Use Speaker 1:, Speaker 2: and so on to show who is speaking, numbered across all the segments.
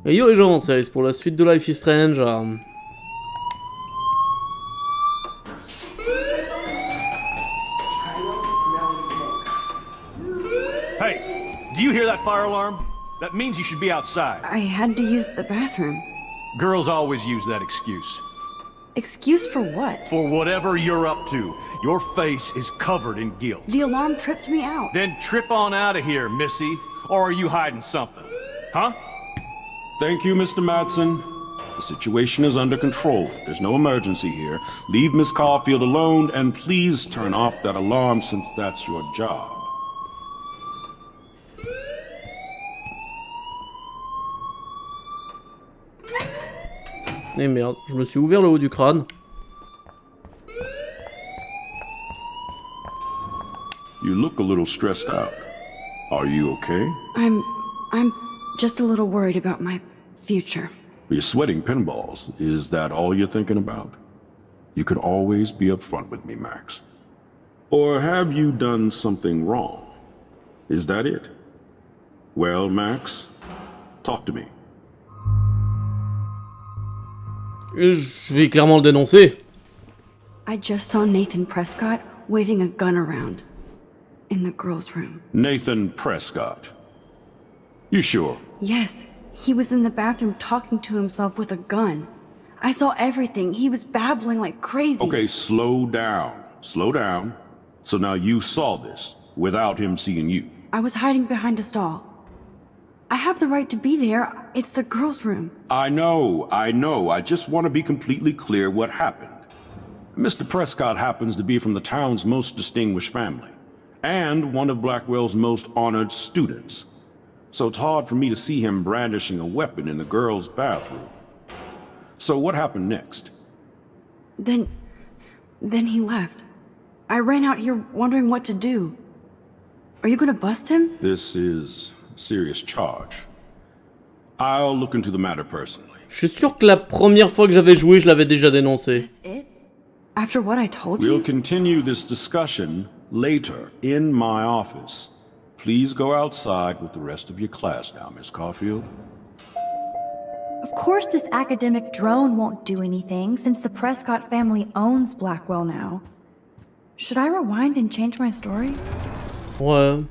Speaker 1: Et yo les gens, c'est Alice pour la suite de Life is Strange.
Speaker 2: Hey, do you hear that fire alarm? That means you should be outside.
Speaker 3: I had to use the bathroom.
Speaker 2: Girls always use that excuse.
Speaker 3: Excuse for what?
Speaker 2: For whatever you're up to. Your face is covered in guilt.
Speaker 3: The alarm tripped me out.
Speaker 2: Then trip on out of here, Missy. Or are you hiding something? Huh?
Speaker 4: Thank you, Mr. Madsen. The situation is under control. There's no emergency here. Leave Miss Caulfield alone, and please turn off that alarm since that's your job.
Speaker 1: Eh merde, je me suis ouvert le haut du crâne.
Speaker 4: You look a little stressed out. Are you okay?
Speaker 3: I'm just a little worried about my future.
Speaker 4: You're sweating pinballs. Is that all you're thinking about? You can always be upfront with me, Max. Or have you done something wrong? Is that it? Well, Max, talk to me.
Speaker 1: Je vais clairement le dénoncer.
Speaker 3: I just saw Nathan Prescott waving a gun around in the girls' room.
Speaker 4: Nathan Prescott. You sure?
Speaker 3: Yes, he was in the bathroom talking to himself with a gun. I saw everything. He was babbling like crazy.
Speaker 4: Okay, slow down. Slow down. So now you saw this without him seeing you.
Speaker 3: I was hiding behind a stall. I have the right to be there. It's the girls' room.
Speaker 4: I know. I just want to be completely clear what happened. Mr. Prescott happens to be from the town's most distinguished family, and one of Blackwell's most honored students. So it's hard for me to see him brandishing a weapon in the girls' bathroom. So what happened next?
Speaker 3: Then he left. I ran out here wondering what to do. Are you gonna bust him?
Speaker 4: This is a serious charge. I'll look into the matter personally.
Speaker 1: Je suis sûr que la première fois que j'avais joué, je l'avais déjà dénoncé.
Speaker 3: That's it? After what I told
Speaker 4: We'll
Speaker 3: you?
Speaker 4: continue this discussion later in my office. Please go outside with the rest of your class now, Miss Caulfield.
Speaker 5: Of course this academic drone won't do anything since the Prescott family owns Blackwell now. Should I rewind and change my story?
Speaker 1: Ouais.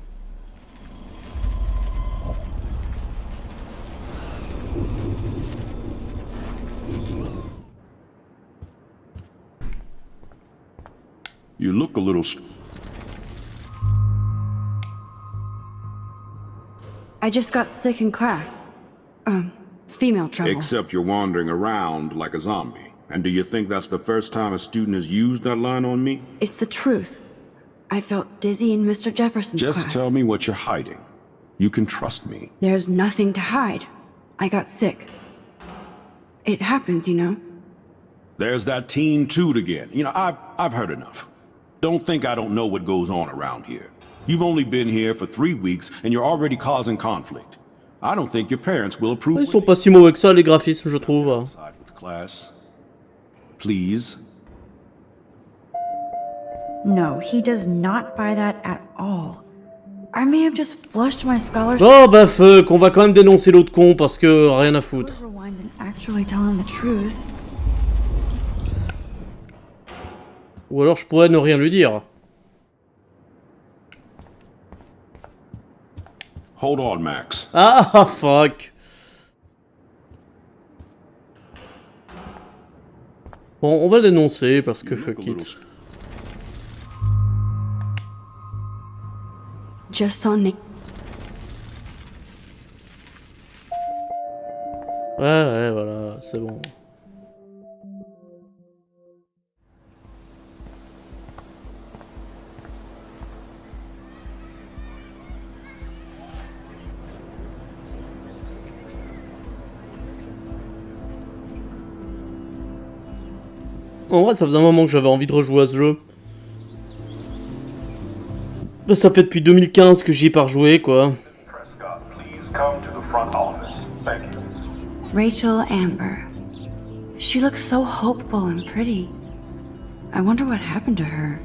Speaker 4: You look a little...
Speaker 3: I just got sick in class. Female trouble.
Speaker 4: Except you're wandering around like a zombie. And do you think that's the first time a student has used that line on me?
Speaker 3: It's the truth. I felt dizzy in Mr. Jefferson's class.
Speaker 4: Just tell me what you're hiding. You can trust me.
Speaker 3: There's nothing to hide. I got sick. It happens, you know.
Speaker 4: There's that teen toot again. You know, I've heard enough. Don't think I don't know what goes on around here. You've only been here for 3 weeks and you're already causing conflict. I don't think your parents will approve.
Speaker 1: Ils sont pas si mauvais que ça, les graphismes, je trouve.
Speaker 4: Outside with class. Please.
Speaker 5: No, he does not buy that at all. I may have just flushed my scholarship.
Speaker 1: Oh bah fuck, on va quand même dénoncer l'autre con parce que rien à foutre.
Speaker 5: Rewind and actually tell him the truth.
Speaker 1: Ou alors je pourrais ne rien lui dire.
Speaker 4: Hold on, Max.
Speaker 1: Ah fuck. Bon, on va le dénoncer parce que fuck it.
Speaker 3: Just saw Nick.
Speaker 1: Ouais, voilà, c'est bon. En vrai, ça faisait un moment que j'avais envie de rejouer à ce jeu. Ça fait depuis 2015 que j'y ai pas rejoué, quoi.
Speaker 6: Prescott, please come to the front office. Thank you.
Speaker 3: Rachel Amber. She looks so hopeful and pretty. I wonder what happened to her.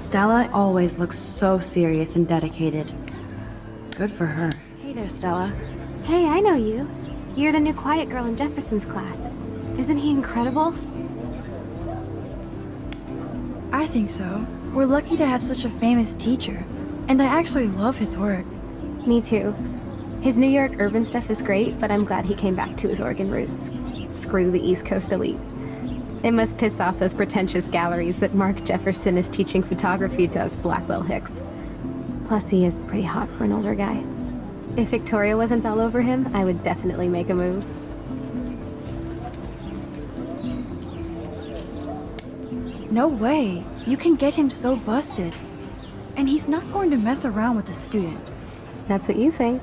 Speaker 3: Stella always looks so serious and dedicated. Good for her. Hey there, Stella.
Speaker 7: Hey, I know you. You're the new quiet girl in Jefferson's class. Isn't he incredible?
Speaker 3: I think so. We're lucky to have such a famous teacher. And I actually love his work.
Speaker 7: Me too. His New York urban stuff is great, but I'm glad he came back to his Oregon roots. Screw the East Coast elite. It must piss off those pretentious galleries that Mark Jefferson is teaching photography to us Blackwell Hicks. Plus, he is pretty hot for an older guy. If Victoria wasn't all over him, I would definitely make a move.
Speaker 3: No way. You can get him so busted. And he's not going to mess around with a student.
Speaker 7: That's what you think.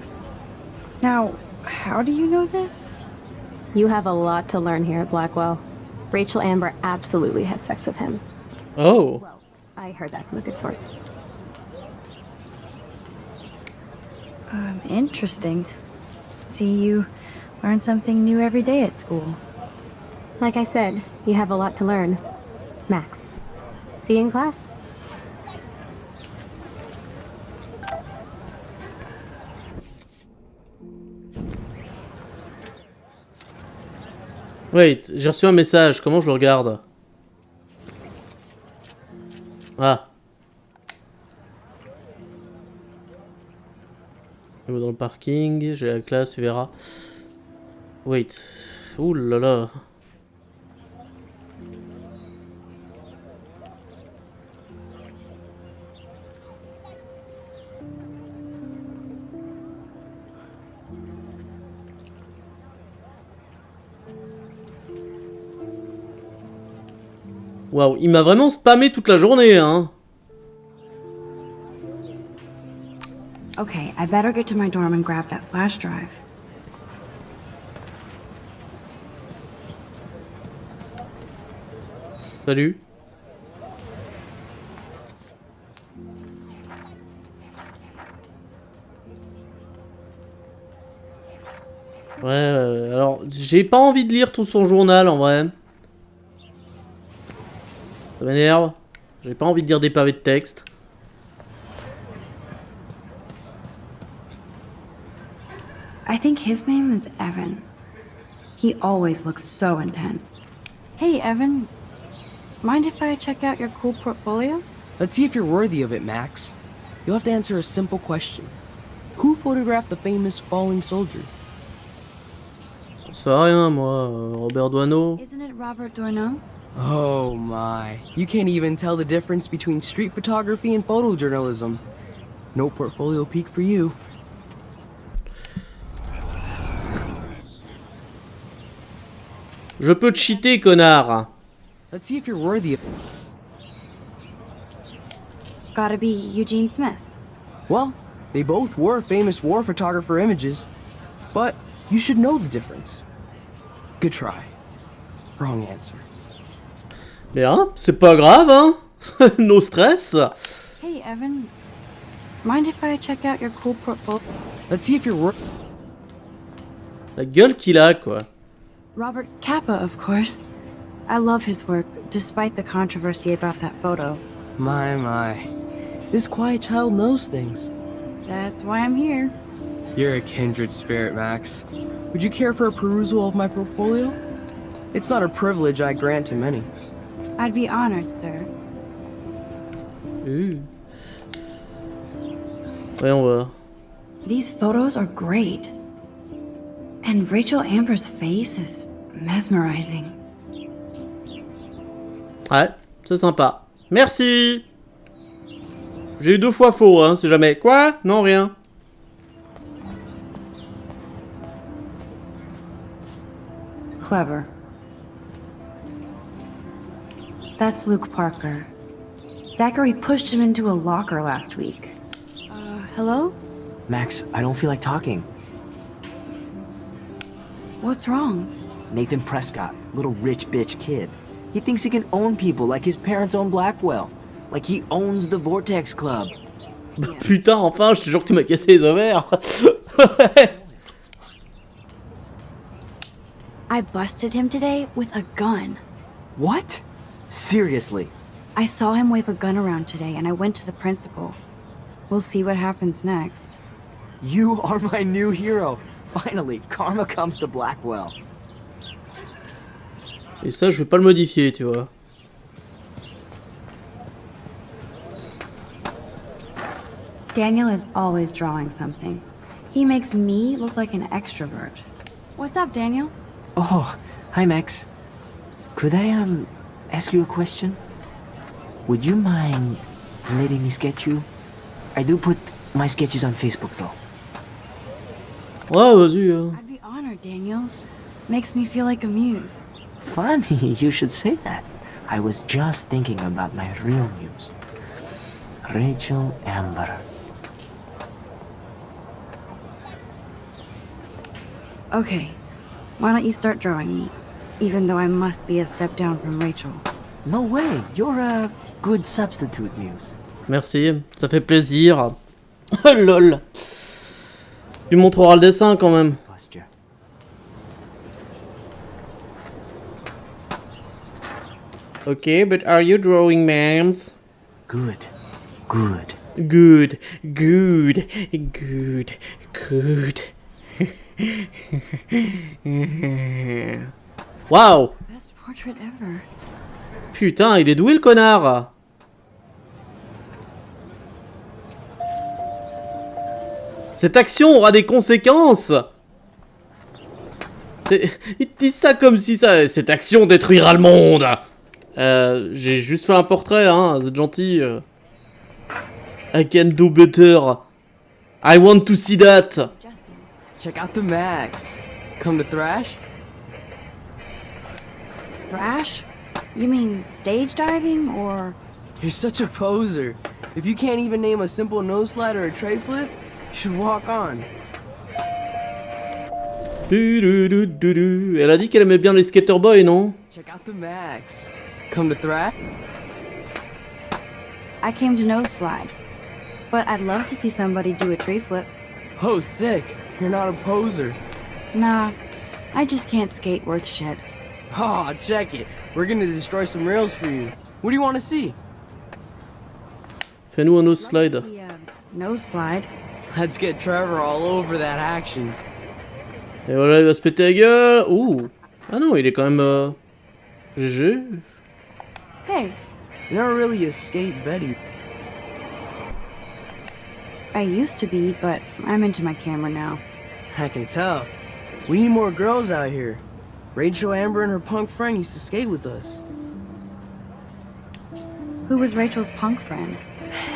Speaker 3: Now, how do you know this?
Speaker 7: You have a lot to learn here at Blackwell. Rachel Amber absolutely had sex with him.
Speaker 1: Oh.
Speaker 7: Well, I heard that from a good source.
Speaker 3: Interesting. See, you learn something new every day at school.
Speaker 7: Like I said, you have a lot to learn. Max. See you in class.
Speaker 1: Wait, j'ai reçu un message. Comment je le regarde? Ah. Je vais dans le parking. J'ai la classe, tu verras. Wait. Ouh là là. Waouh, il m'a vraiment spammé toute la journée, hein.
Speaker 3: Okay, I better get to my dorm and grab that flash drive.
Speaker 1: Salut. Ouais, alors j'ai pas envie de lire tout son journal en vrai. Ça m'énerve. J'ai pas envie de lire des pavés de texte.
Speaker 3: I think his name is Evan. He always looks so intense. Hey, Evan. Mind if I check out your cool portfolio?
Speaker 8: Let's see if you're worthy of it, Max. You'll have to answer a simple question. Who photographed the famous falling soldier?
Speaker 1: J'en sais rien, moi. Robert Doisneau.
Speaker 3: Isn't it Robert Doisneau?
Speaker 8: Oh my. You can't even tell the difference between street photography and photojournalism. No portfolio peak for you.
Speaker 1: Je peux cheater, connard.
Speaker 8: Let's see if you're worthy of it.
Speaker 3: Gotta be Eugene Smith.
Speaker 8: Well, they both were famous war photographer images. But you should know the difference. Good try. Wrong answer.
Speaker 1: Bien, c'est pas grave, hein. No stress.
Speaker 3: Hey, Evan. Mind if I check out your cool portfolio?
Speaker 8: Let's see if you're worthy.
Speaker 1: La gueule qu'il a, quoi.
Speaker 3: Robert Capa, of course. I love his work, despite the controversy about that photo.
Speaker 8: My. This quiet child knows things.
Speaker 3: That's why I'm here.
Speaker 8: You're a kindred spirit, Max. Would you care for a perusal of my portfolio? It's not a privilege I grant to many.
Speaker 3: I'd be honored, sir.
Speaker 1: Voyons voir.
Speaker 3: These photos are great. And Rachel Amber's face is mesmerizing.
Speaker 1: Ouais, c'est sympa. Merci. J'ai eu 2 fois faux, hein, si jamais. Quoi? Non, rien.
Speaker 3: Clever. That's Luke Parker. Zachary pushed him into a locker last week. Hello?
Speaker 9: Max, I don't feel like talking.
Speaker 3: What's wrong?
Speaker 9: Nathan Prescott, little rich bitch kid. He thinks he can own people like his parents own Blackwell. Like he owns the Vortex Club.
Speaker 1: Putain, enfin, je te jure que tu m'as cassé les ovaires.
Speaker 3: I busted him today with a gun.
Speaker 9: What? Seriously?
Speaker 3: I saw him wave a gun around today and I went to the principal. We'll see what happens next.
Speaker 9: You are my new hero. Finally, karma comes to Blackwell.
Speaker 1: Et ça, je vais pas le modifier, tu vois.
Speaker 3: Daniel is always drawing something. He makes me look like an extrovert. What's up, Daniel?
Speaker 9: Oh, hi Max. Could I, ask you a question? Would you mind letting me sketch you? I do put my sketches on Facebook, though.
Speaker 1: Ouais, vas-y.
Speaker 3: I'd be honored, Daniel. Makes me feel like a muse.
Speaker 9: Funny, you should say that. I was just thinking about my real muse. Rachel Amber.
Speaker 3: Okay, why don't you start drawing me? Even though I must be a step down from Rachel.
Speaker 9: No way, you're a good substitute, muse.
Speaker 1: Merci, ça fait plaisir. Oh lol. Tu montreras le dessin quand même.
Speaker 9: Posture.
Speaker 1: Okay, but are you drawing mams?
Speaker 9: Good. Good.
Speaker 1: Good, good, good, good. Waouh!
Speaker 3: Best portrait ever.
Speaker 1: Putain, il est doué le connard! Cette action aura des conséquences! Il dit ça comme si ça... Cette action détruira le monde! J'ai juste fait un portrait, hein, c'est gentil. I can do better. I want to see that.
Speaker 3: Justin.
Speaker 8: Check out the Max. Come to thrash?
Speaker 3: Thrash? You mean stage diving or...
Speaker 8: You're such a poser. If you can't even name a simple nose slide or a tray flip, you should walk on.
Speaker 1: Elle a dit qu'elle aimait bien les skater boys, non?
Speaker 8: Check out the Max. Come to thrash?
Speaker 3: I came to nose slide. But I'd love to see somebody do a tree flip.
Speaker 8: Oh, sick. You're not a poser.
Speaker 3: Nah, I just can't skate worth shit.
Speaker 8: Aw, check it. We're gonna destroy some rails for you. What do you want to see?
Speaker 1: Fais-nous un nose slide.
Speaker 3: See a nose slide.
Speaker 8: Let's get Trevor all over that action.
Speaker 1: Et voilà, il va se péter la gueule. Ouh. Ah non, il est quand même... GG.
Speaker 3: Hey,
Speaker 8: You're not really a skate Betty.
Speaker 3: I used to be, but I'm into my camera now.
Speaker 8: I can tell. We need more girls out here. Rachel Amber and her punk friend used to skate with us.
Speaker 3: Who was Rachel's punk friend?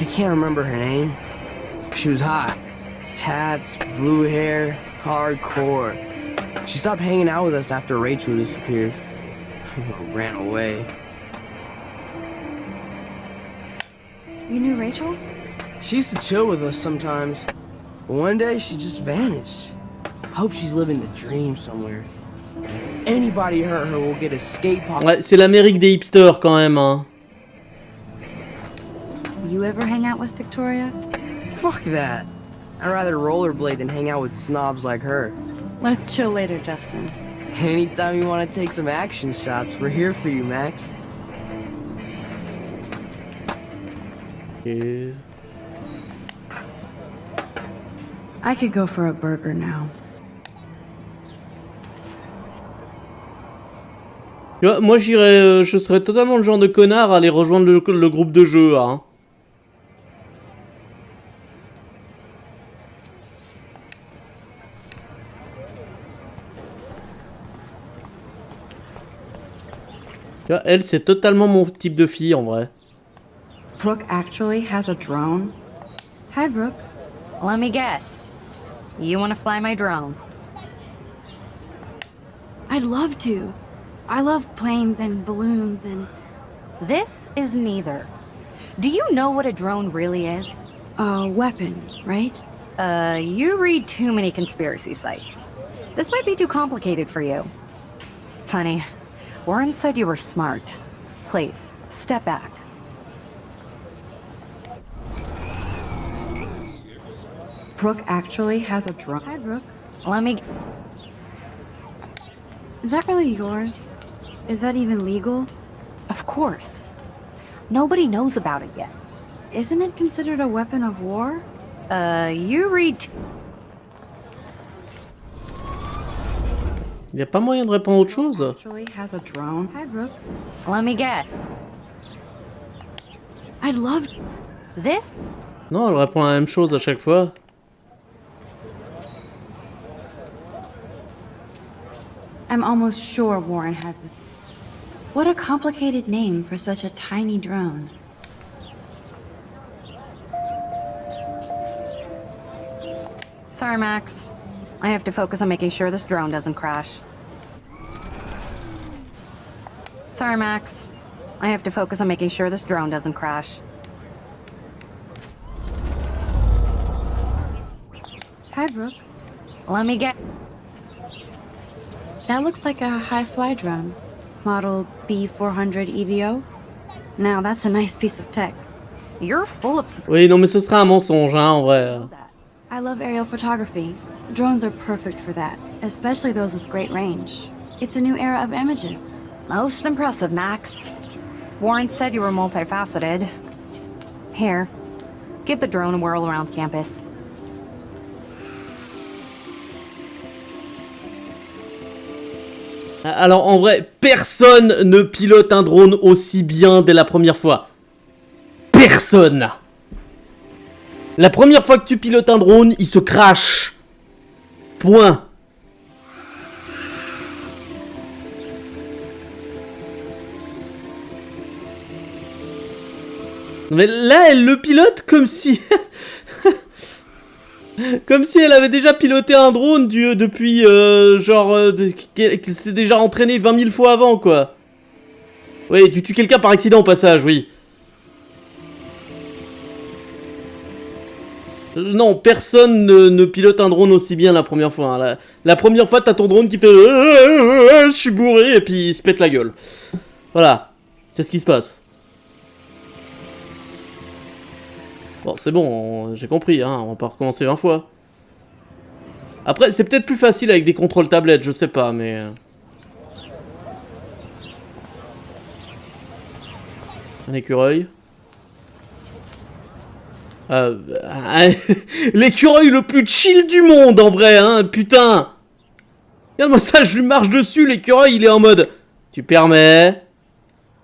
Speaker 8: I can't remember her name. She was hot. Tats, blue hair, hardcore. She stopped hanging out with us after Rachel disappeared. Ran away.
Speaker 3: You knew Rachel?
Speaker 8: She used to chill with us sometimes. But one day she just vanished. I hope she's living the dream somewhere. If anybody hurt her will get a skate pop.
Speaker 1: Ouais, c'est l'Amérique des hipsters quand même, hein.
Speaker 3: You ever hang out with Victoria?
Speaker 8: Fuck that. I'd rather rollerblade than hang out with snobs like her.
Speaker 3: Let's chill later, Justin.
Speaker 8: Anytime you want to take some action shots, we're here for you, Max.
Speaker 1: Et...
Speaker 3: I could go for a burger now.
Speaker 1: Tu vois, moi j'irais, je serais totalement le genre de connard à aller rejoindre le groupe de jeu, hein. Tu vois, elle c'est totalement mon type de fille en vrai.
Speaker 3: Brooke actually has a drone? Hi, Brooke.
Speaker 10: Let me guess. You want to fly my drone?
Speaker 3: I'd love to. I love planes and balloons and...
Speaker 10: This is neither. Do you know what a drone really is?
Speaker 3: A weapon, right?
Speaker 10: You read too many conspiracy sites. This might be too complicated for you. Funny. Warren said you were smart. Please, step back.
Speaker 3: Brooke actually has a drone. Hi, Brooke.
Speaker 10: Let me...
Speaker 3: Is that really yours? Is that even legal?
Speaker 10: Of course. Nobody knows about it yet.
Speaker 3: Isn't it considered a weapon of war?
Speaker 10: You read...
Speaker 1: Y a pas moyen de répondre à autre chose?
Speaker 3: Actually has a drone. Hi, Brooke.
Speaker 10: Let me get.
Speaker 3: I'd love
Speaker 10: This?
Speaker 1: Non, elle répond à la même chose à chaque fois.
Speaker 3: I'm almost sure Warren has this. What a complicated name for such a tiny drone.
Speaker 10: Sorry, Max. I have to focus on making sure this drone doesn't crash. Sorry, Max. I have to focus on making sure this drone doesn't crash.
Speaker 3: Hi, Brooke.
Speaker 10: Let me get...
Speaker 3: That looks like a high-fly drone. Model B400 EVO. Now that's a nice piece of tech.
Speaker 10: You're full of...
Speaker 1: Oui, non mais ce serait un mensonge, hein, en vrai.
Speaker 3: I love aerial photography. Drones are perfect for that, especially those with great range. It's a new era of images.
Speaker 10: Most impressive, Max. Warren said you were multifaceted. Here, give the drone a whirl around campus.
Speaker 1: Alors en vrai, personne ne pilote un drone aussi bien dès la première fois. Personne. La première fois que tu pilotes un drone, il se crache. Point. Mais là, elle le pilote comme si... Comme si elle avait déjà piloté un drone depuis, qu'elle s'était déjà entraînée 20 000 fois avant, quoi. Oui, tu tues quelqu'un par accident au passage, oui. Non, personne ne pilote un drone aussi bien la première fois. Hein. La première fois, t'as ton drone qui fait... je suis bourré, et puis il se pète la gueule. Voilà. Qu'est-ce qui se passe? Bon, c'est bon, j'ai compris, hein, on va pas recommencer 20 fois. Après, c'est peut-être plus facile avec des contrôles tablettes, je sais pas, mais... Un écureuil. L'écureuil le plus chill du monde, en vrai, hein, putain. Regarde-moi ça, je lui marche dessus, l'écureuil, il est en mode... Tu permets?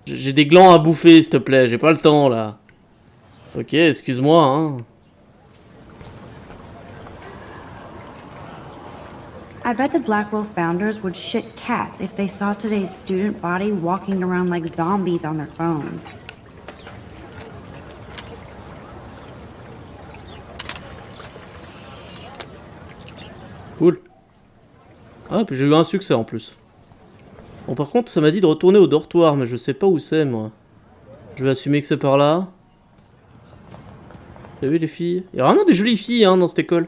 Speaker 1: J'ai des glands à bouffer, s'il te plaît, j'ai pas le temps, là. Ok, excuse-moi, hein.
Speaker 3: I bet the Blackwell founders would shit cats if they saw today's student body walking around like zombies on their phones.
Speaker 1: Cool. Ah, puis j'ai eu un succès en plus. Bon, par contre, ça m'a dit de retourner au dortoir, mais je sais pas où c'est, moi. Je vais assumer que c'est par là. T'as vu les filles? Il y a vraiment des jolies filles, hein, dans cette école.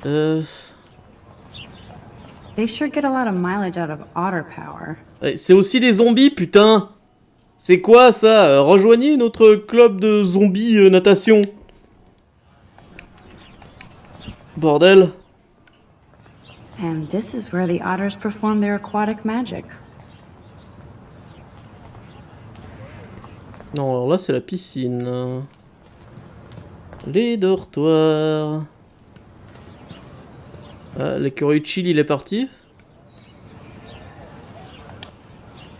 Speaker 3: They sure get a lot of mileage out of otter power.
Speaker 1: C'est aussi des zombies, putain. C'est quoi, ça? Rejoignez notre club de zombies natation. Bordel.
Speaker 3: And this is where the otters perform their aquatic magic.
Speaker 1: Non, alors là, c'est la piscine. Les dortoirs. Ah, l'écureuil chill, il est parti.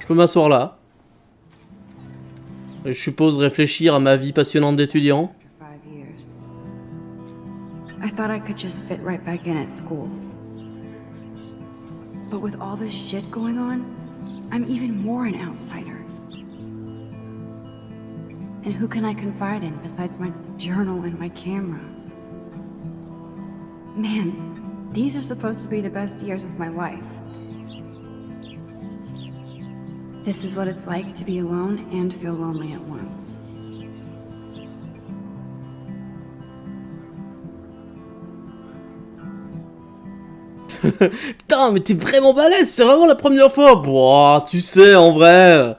Speaker 1: Je peux m'asseoir là. Et je suppose réfléchir à ma vie passionnante d'étudiant.
Speaker 3: I thought I could just fit right back in at school. But with all this shit going on, I'm even more an outsider. And who can I confide in besides my journal and my camera? Man, these are supposed to be the best years of my life. This is what it's like to be alone and feel lonely at once.
Speaker 1: Putain, mais t'es vraiment balèze, c'est vraiment la première fois. Boah, tu sais, en vrai...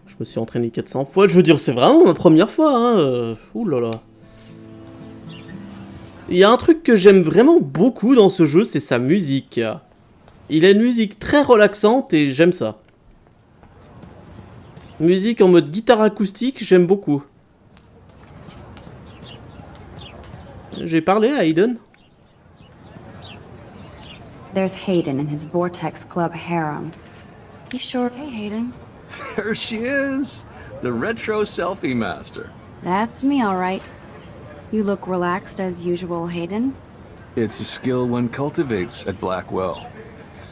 Speaker 1: Je me suis entraîné 400 fois, je veux dire, c'est vraiment ma première fois, hein. Ouh là là. Il y a un truc que j'aime vraiment beaucoup dans ce jeu, c'est sa musique. Il a une musique très relaxante et j'aime ça. Musique en mode guitare acoustique, j'aime beaucoup. J'ai parlé à Hayden.
Speaker 3: There's Hayden and his Vortex Club harem. He sure... Hey, Hayden.
Speaker 2: There she is, the retro selfie master.
Speaker 3: That's me, all right. You look relaxed as usual, Hayden.
Speaker 2: It's a skill one cultivates at Blackwell,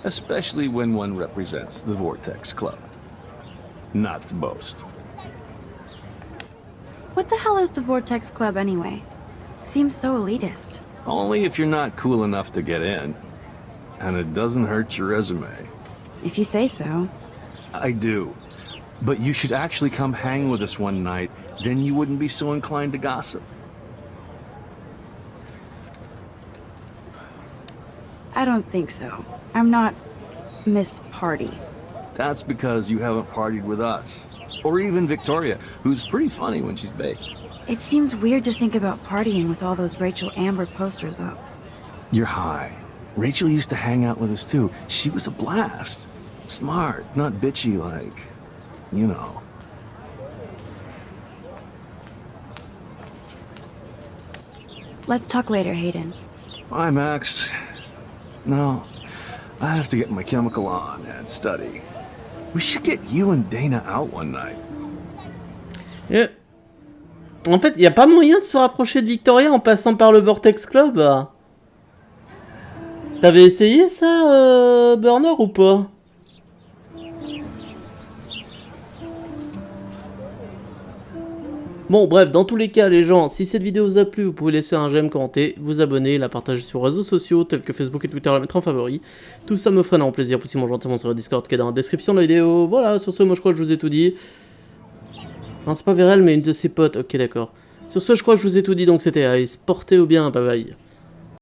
Speaker 2: especially when one represents the Vortex Club. Not to boast.
Speaker 3: What the hell is the Vortex Club anyway? Seems so elitist.
Speaker 2: Only if you're not cool enough to get in. And it doesn't hurt your resume.
Speaker 3: If you say so.
Speaker 2: I do. But you should actually come hang with us one night, then you wouldn't be so inclined to gossip.
Speaker 3: I don't think so. I'm not Miss Party.
Speaker 2: That's because you haven't partied with us. Or even Victoria, who's pretty funny when she's baked.
Speaker 3: It seems weird to think about partying with all those Rachel Amber posters up.
Speaker 2: You're high. Rachel used to hang out with us too. She was a blast. Smart, not bitchy like, you know.
Speaker 3: Let's talk later, Hayden.
Speaker 2: Bye, Max. No, I have to get my chemical on and study. We should get you and Dana out one night.
Speaker 1: Yeah. En fait, y a pas moyen de se rapprocher de Victoria en passant par le Vortex Club. T'avais essayé ça, Burner, ou pas? Bon, bref, dans tous les cas, les gens, si cette vidéo vous a plu, vous pouvez laisser un j'aime, commenter, vous abonner, la partager sur les réseaux sociaux tels que Facebook et Twitter, la mettre en favori. Tout ça me ferait énormément plaisir. Poussez-moi gentiment sur le Discord qui est dans la description de la vidéo. Voilà, sur ce, moi je crois que je vous ai tout dit. Non, c'est pas Vérel, mais une de ses potes. Ok, d'accord. Sur ce, je crois que je vous ai tout dit, donc c'était Ice. Portez-vous bien, bye bye.